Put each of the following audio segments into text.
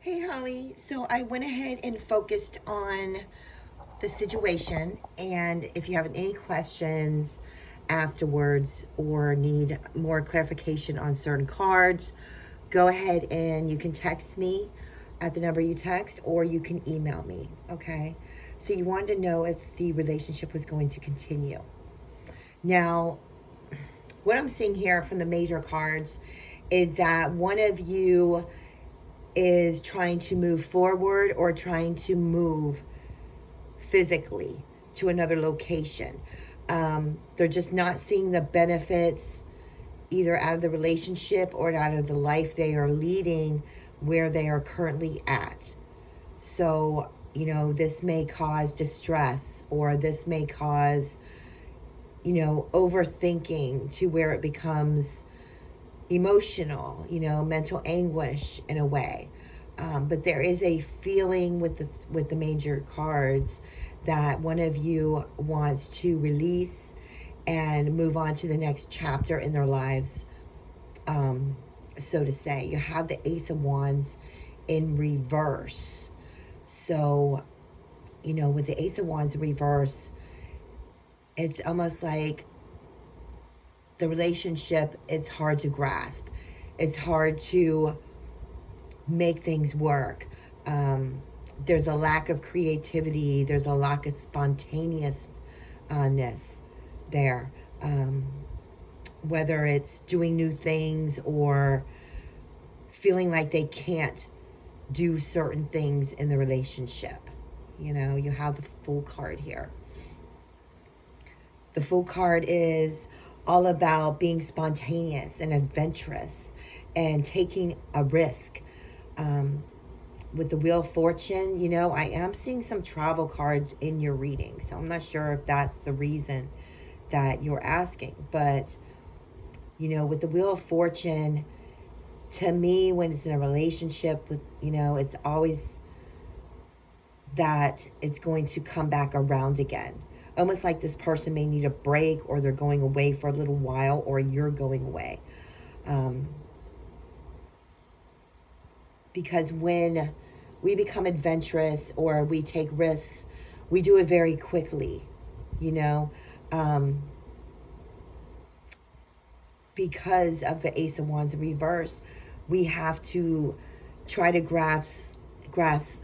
Hey Holly, so I went ahead and focused on the situation, and if you have any questions afterwards or need more clarification on certain cards, go ahead and you can text me at the number you text or you can email me, okay? So you wanted to know if the relationship was going to continue. Now, what I'm seeing here from the major cards is that one of you is trying to move forward or trying to move physically to another location. They're just not seeing the benefits either out of the relationship or out of the life they are leading where they are currently at. So, this may cause distress or this may cause, overthinking to where it becomes emotional, mental anguish in a way. But there is a feeling with the major cards that one of you wants to release and move on to the next chapter in their lives, so to say. You have the Ace of Wands in reverse. So, with the Ace of Wands in reverse, it's almost like the relationship, it's hard to grasp. It's hard to make things work. There's a lack of creativity. There's a lack of spontaneousness there. Whether it's doing new things or feeling like they can't do certain things in the relationship. You have the Fool card here. The Fool card is all about being spontaneous and adventurous and taking a risk. With the Wheel of Fortune, I am seeing some travel cards in your reading. So I'm not sure if that's the reason that you're asking. But, with the Wheel of Fortune, to me, when it's in a relationship with, it's always that it's going to come back around again. Almost like this person may need a break or they're going away for a little while or you're going away. Because when we become adventurous or we take risks, we do it very quickly, because of the Ace of Wands in reverse, we have to try to grasp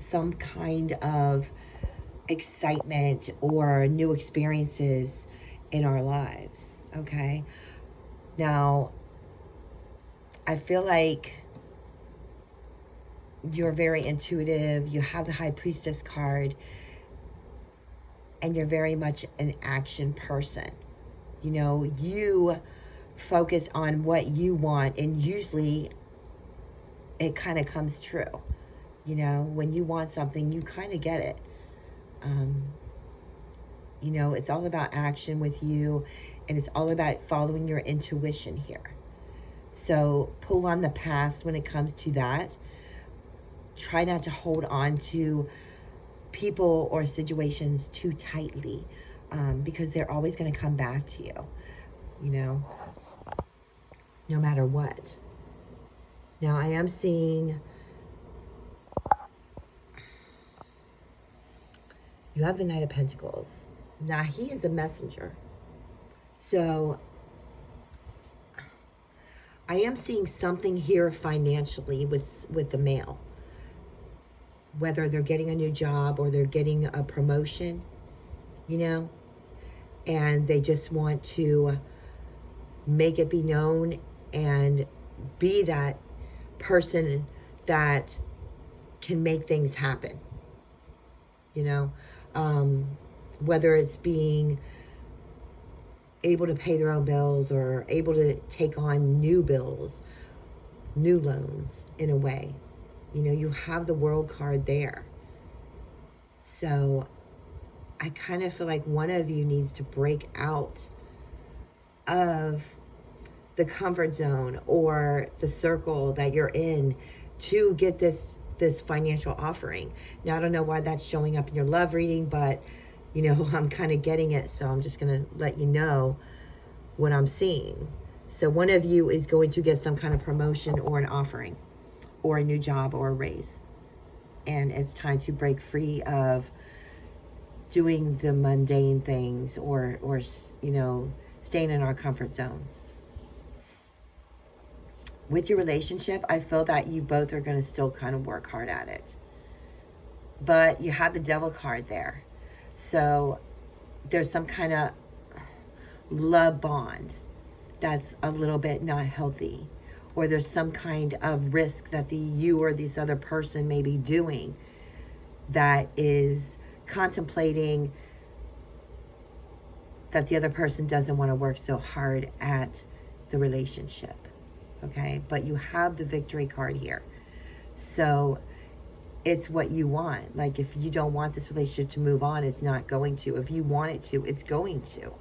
some kind of excitement or new experiences in our lives, okay? Now, I feel like you're very intuitive. You have the High Priestess card, and you're very much an action person. You focus on what you want, and usually it kind of comes true. When you want something, you kind of get it. It's all about action with you, and it's all about following your intuition here. So pull on the past when it comes to that. Try not to hold on to people or situations too tightly, because they're always going to come back to you, no matter what. Now, I am seeing you have the Knight of Pentacles. Now, he is a messenger. So I am seeing something here financially with the male. Whether they're getting a new job or they're getting a promotion, and they just want to make it be known and be that person that can make things happen, whether it's being able to pay their own bills or able to take on new bills, new loans in a way. You have the World card there. So I kind of feel like one of you needs to break out of the comfort zone or the circle that you're in to get this financial offering. Now, I don't know why that's showing up in your love reading, but I'm kind of getting it, so I'm just going to let you know what I'm seeing. So one of you is going to get some kind of promotion or an offering or a new job or a raise. and it's time to break free of doing the mundane things, or staying in our comfort zones. With your relationship, I feel that you both are going to still kind of work hard at it. But you have the devil card there. So there's some kind of love bond that's a little bit not healthy. Or there's some kind of risk that you or this other person may be doing that is contemplating that the other person doesn't want to work so hard at the relationship. Okay, but you have the victory card here. So it's what you want. Like, if you don't want this relationship to move on, it's not going to. If you want it to, it's going to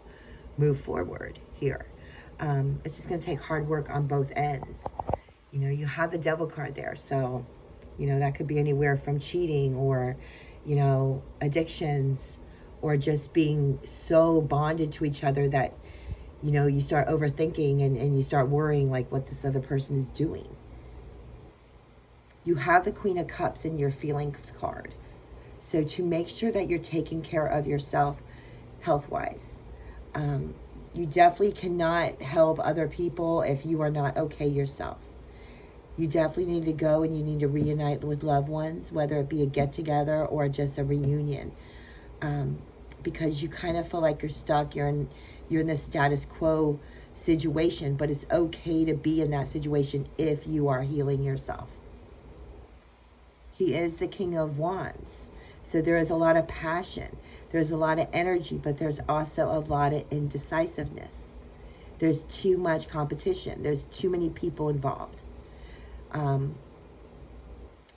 move forward here. It's just going to take hard work on both ends. You have the devil card there. So, that could be anywhere from cheating, or, addictions, or just being so bonded to each other that you start overthinking, and you start worrying like what this other person is doing. You have the Queen of Cups in your feelings card. So to make sure that you're taking care of yourself health-wise. You definitely cannot help other people if you are not okay yourself. You definitely need to go and you need to reunite with loved ones, whether it be a get-together or just a reunion. Because you kind of feel like you're stuck, you're in the status quo situation, but it's okay to be in that situation if you are healing yourself. He is the King of Wands. So there is a lot of passion. There's a lot of energy, but there's also a lot of indecisiveness. There's too much competition. There's too many people involved.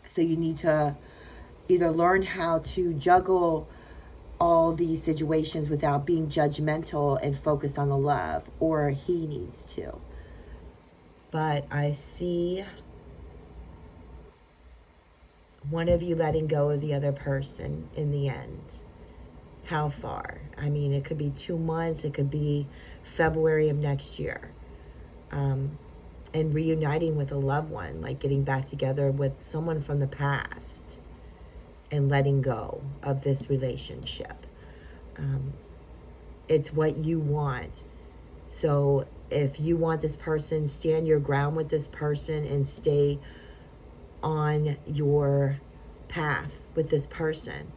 So you need to either learn how to juggle all these situations without being judgmental and focus on the love, or he needs to. But I see one of you letting go of the other person in the end. How far? I mean, it could be 2 months. It could be February of next year. And reuniting with a loved one, like getting back together with someone from the past and letting go of this relationship. It's what you want. So if you want this person, stand your ground with this person and stay on your path with this person.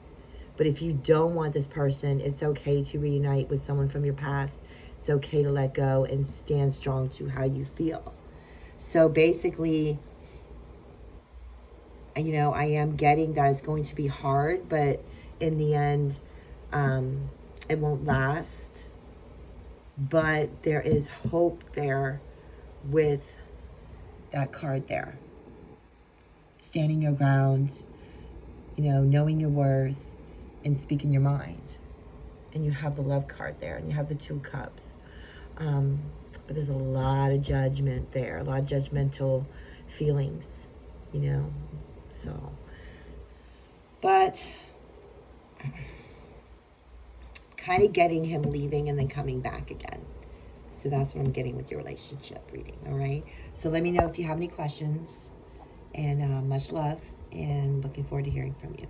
But if you don't want this person, it's okay to reunite with someone from your past. It's okay to let go and stand strong to how you feel. So basically, I am getting that it's going to be hard, but in the end, it won't last. But there is hope there with that card there. Standing your ground, knowing your worth, and speaking your mind. And you have the love card there, and you have the 2 cups. But there's a lot of judgment there, a lot of judgmental feelings, so. But kind of getting him leaving and then coming back again. So that's what I'm getting with your relationship reading, all right? So let me know if you have any questions, and much love, and looking forward to hearing from you.